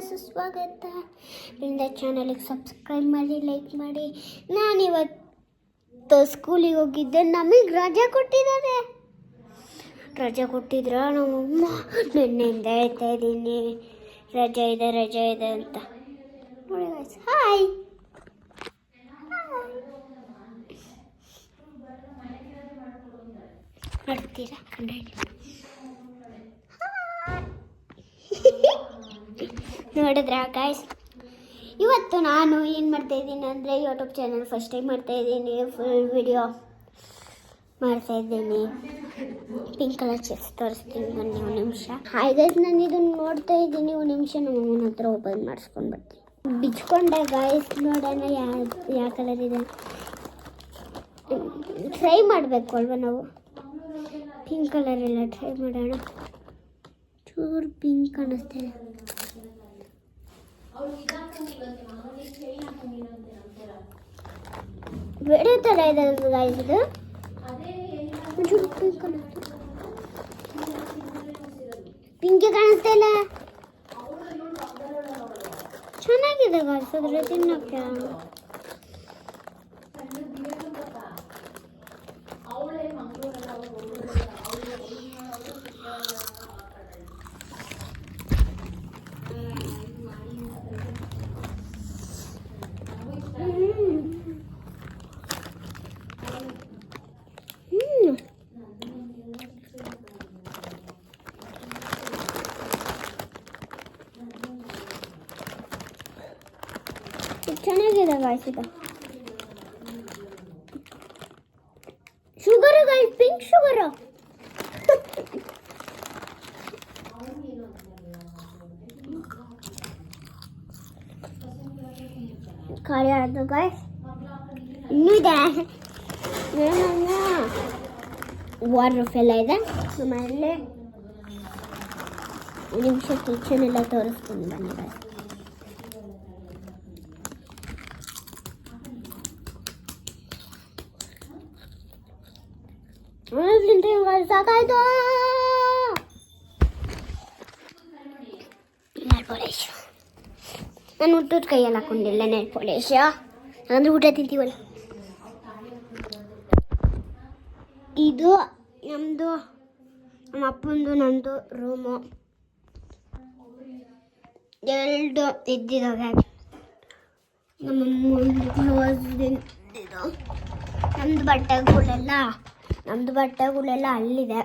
ಸುಸ್ವಾಗತ. ಇಂದ ಚಾನಲ್ಗೆ ಸಬ್ಸ್ಕ್ರೈಬ್ ಮಾಡಿ, ಲೈಕ್ ಮಾಡಿ. ನಾನಿವತ್ತು ಸ್ಕೂಲಿಗೆ ಹೋಗಿದ್ದೆ. ನಮಗೆ ರಜೆ ಕೊಟ್ಟಿದ್ದಾರೆ. ರಜೆ ಕೊಟ್ಟಿದ್ರ ನಮ್ಮಮ್ಮ ನಿನ್ನೆಯಿಂದ ಹೇಳ್ತಾ ಇದ್ದೀನಿ ರಜೆ ಇದೆ ಅಂತ. ನೋಡಿ ಹಾಯ್ ನೋಡ್ತೀರಾ ನೋಡಿದ್ರ ಗಾಯ್ಸ್, ಇವತ್ತು ನಾನು ಏನು ಮಾಡ್ತಾಯಿದ್ದೀನಿ ಅಂದರೆ ಯೂಟ್ಯೂಬ್ ಚಾನಲ್ ಫಸ್ಟ್ ಟೈಮ್ ಮಾಡ್ತಾಯಿದ್ದೀನಿ. ಫುಲ್ ವಿಡಿಯೋ ಮಾಡ್ತಾಯಿದ್ದೀನಿ. ಪಿಂಕ್ ಕಲರ್ ಚೆಸ್ ತೋರಿಸ್ತೀನಿ ಬನ್ನಿ ಒಂದು ನಿಮಿಷ. ಗೈಸ್, ನಾನು ಇದನ್ನು ನೋಡ್ತಾ ಇದ್ದೀನಿ. ಒಂದು ನಿಮಿಷ ನಮ್ಮ ಅಮ್ಮನ ಹತ್ರ ಓಪನ್ ಮಾಡಿಸ್ಕೊಂಡು ಬರ್ತೀನಿ. ಬಿಚ್ಕೊಂಡೆ ಗಾಯ್ಸ್, ನೋಡೋಣ ಯಾವ ಕಲರ್ ಇದೆ. ಟ್ರೈ ಮಾಡಬೇಕು ಅಲ್ವಾ ನಾವು. ಪಿಂಕ್ ಕಲರ್ ಎಲ್ಲ ಟ್ರೈ ಮಾಡೋಣ. ಚೂರು ಪಿಂಕ್ ಕಾಣಿಸ್ತಿದೆ. ಬೇರೆ ಥರ ಇದೆ ಗಾಯ್ಸ್ ಇದು. ಪಿಂಕ್ ಕಾಣಿಸ್ತಾ, ಪಿಂಕೇ ಕಾಣಿಸ್ತಾ ಇಲ್ಲ. ಚೆನ್ನಾಗಿದೆ ಗಾಯ್ಸ್, ಅದ್ರ ತಿನ್ನಕ್ಕೆ. ಚೆನ್ನಾಗಿದೆ ಗಾಯ್ಸ್ ಇದು. Sugar guys, pink sugar. ಖಾಲಿ ಆಯ್ತು ಗಾಯ್ಸ್, ಇನ್ನೂ ಇದೆ. ವಾಟರ್ ಫೆಲ್ಲ ಇದೆ. ಆಮೇಲೆ ನಿಮಿಷ ಕಿಚನ್ ಎಲ್ಲ ತೋರಿಸ್ತೀನಿ ಬನ್ನಿ ಗಾಯ್ಸ್. ಸಾಕಾಯ್ತು. ನೆಲ್ ಪಾಲಿಶ್ ನಾನು ಊಟದ ಕೈಯಲ್ಲಿ ಹಾಕೊಂಡಿಲ್ಲ. ನೆಲ್ ಪಾಲಿಶ್ ಅಂದರೆ ಊಟ ತಿಂತೀವಲ್ಲ. ಇದು ನಮ್ಮದು, ನಮ್ಮ ಅಪ್ಪಂದು ನಂದು ರೂಮು. ಎರಡು ಇದ್ದಿದ್ದಾವೆ. ನಮ್ಮ ಕ್ಲೋಸ್ ಇದು. ನಮ್ಮದು ಬಟ್ಟೆಗಳೆಲ್ಲ ಅಲ್ಲಿದೆ.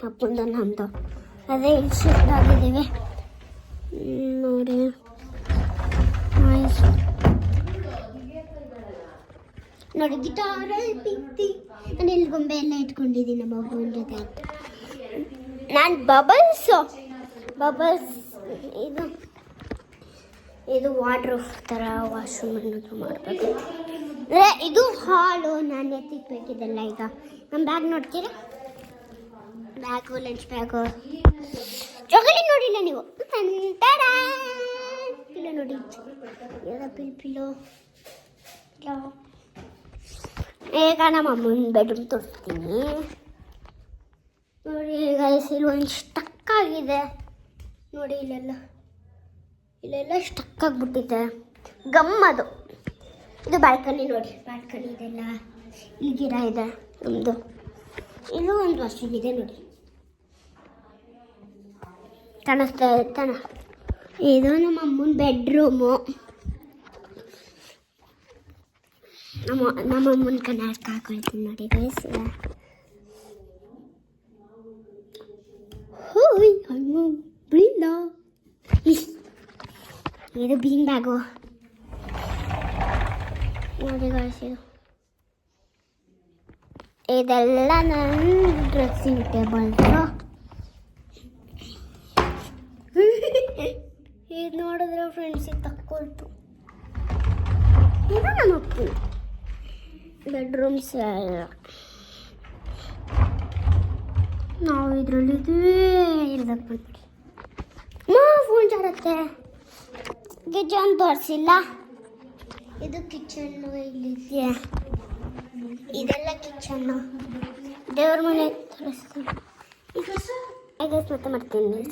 ಅಪ್ಪಂದು ನಮ್ಮದು ಅದೇ ಇಲ್ಲಿ ಶಿಫ್ಟ್ ಆಗಿದ್ದೀವಿ ನೋಡಿ. ನೋಡಿ ಗಿಟಾರಲ್ಲಿ ಪಿಕ್ತಿ. ನಾನು ಇಲ್ಲಿ ಗೊಂಬೆ ಎಲ್ಲ ಇಟ್ಕೊಂಡಿದ್ದೀನಿ ನಮ್ಮ ಅಪ್ಪನ ಜೊತೆ. ನಾನು ಬಬಲ್ಸ್ ಇದು ವಾಟ್ರ್ ಥರ ವಾಶ್ರೂಮ್ ಅನ್ನೋದು ಮಾಡಬೇಕು. ಇದು ಹಾಲು. ನಾನು ಎತ್ತಿಕ್ಬೇಕಿದ್ದೆಲ್ಲ. ಈಗ ನಮ್ಮ ಬ್ಯಾಗ್ ನೋಡ್ತೀರಾ? Bag, lunch bag. ಚಾಕ್ಲೇಟ್ ನೋಡಿಲ್ಲ ನೀವು? ಪಿಲ್ಲೋ ನೋಡಿ, ಪಿಲ್ಲೋ. ಈಗ ನಮ್ಮ ಅಮ್ಮನ ಬೆಡ್ರೂಮ್ ತೋರಿಸ್ತೀನಿ ನೋಡಿ. ಈಗ ಇಲ್ಲಿ ಒಂದು ಸ್ಟಕ್ ಆಗಿದೆ ನೋಡಿ. ಇಲ್ಲೆಲ್ಲ ಸ್ಟಕ್ ಆಗಿಬಿಟ್ಟಿದೆ, ಗಮ್ಮದು. ಇದು ಬಾಲ್ಕನಿ ನೋಡಿ. ಬಾಲ್ಕನಿ ಇದೆಲ್ಲ. ಇಲ್ಲಿ ಗಿಡ ಇದೆ ನಮ್ಮದು. ಇಲ್ಲೂ ಒಂದು ವಾಶ್ರೂಮ್ ಇದೆ ನೋಡಿ, ಕಾಣಿಸ್ತಾ ಇರ್ತಾನೆ. ಇದು ನಮ್ಮ ಅಮ್ಮನ ಬೆಡ್ರೂಮು. ನಮ್ಮ ಅಮ್ಮನ ಕನ್ನಡಕ ಹಾಕೊಳ್ತೀನಿ ನೋಡಿ ಗೈಸ್. ಹೋಯ್ ಅಮ್ಮ ಬೀಂದ. ಇದು ಬೀನ್ ಬ್ಯಾಗು ನೋಡಿ ಗೈಸ್. ಇದೆಲ್ಲ ನನ್ನ ಡ್ರೆಸ್ಸಿಂಗ್ ಟೇಬಲ್ಸು. ಇದು ನೋಡಿದ್ರೆ ಫ್ರೆಂಡ್ಸ್, ಇದು ತಕ್ಕೊಳ್ತು. ಇದು ನಮ್ಮ ಅಪ್ಪನ ಬೆಡ್ರೂಮ್ಸ್ ಎಲ್ಲ. ನಾವು ಇದರಲ್ಲಿದ್ದೀವಿ. ಇರ್ಬೇಕು ಬಂದ್ಬಿಡಿ. ಫೋನ್ ಜಾರತ್ತೆ. ಕಿಚನ್ ತೋರಿಸಿಲ್ಲ. ಇದು ಕಿಚನ್ನು. ಇಲ್ಲಿದೆಯಾ? ಇದೆಲ್ಲ ಕಿಚನ್ನು. ದೇವ್ರ ಮನೆ ತೋರಿಸ್ತೀನಿ. ಈಗ ಮತ್ತೆ ಮಾಡ್ತೀನಿ.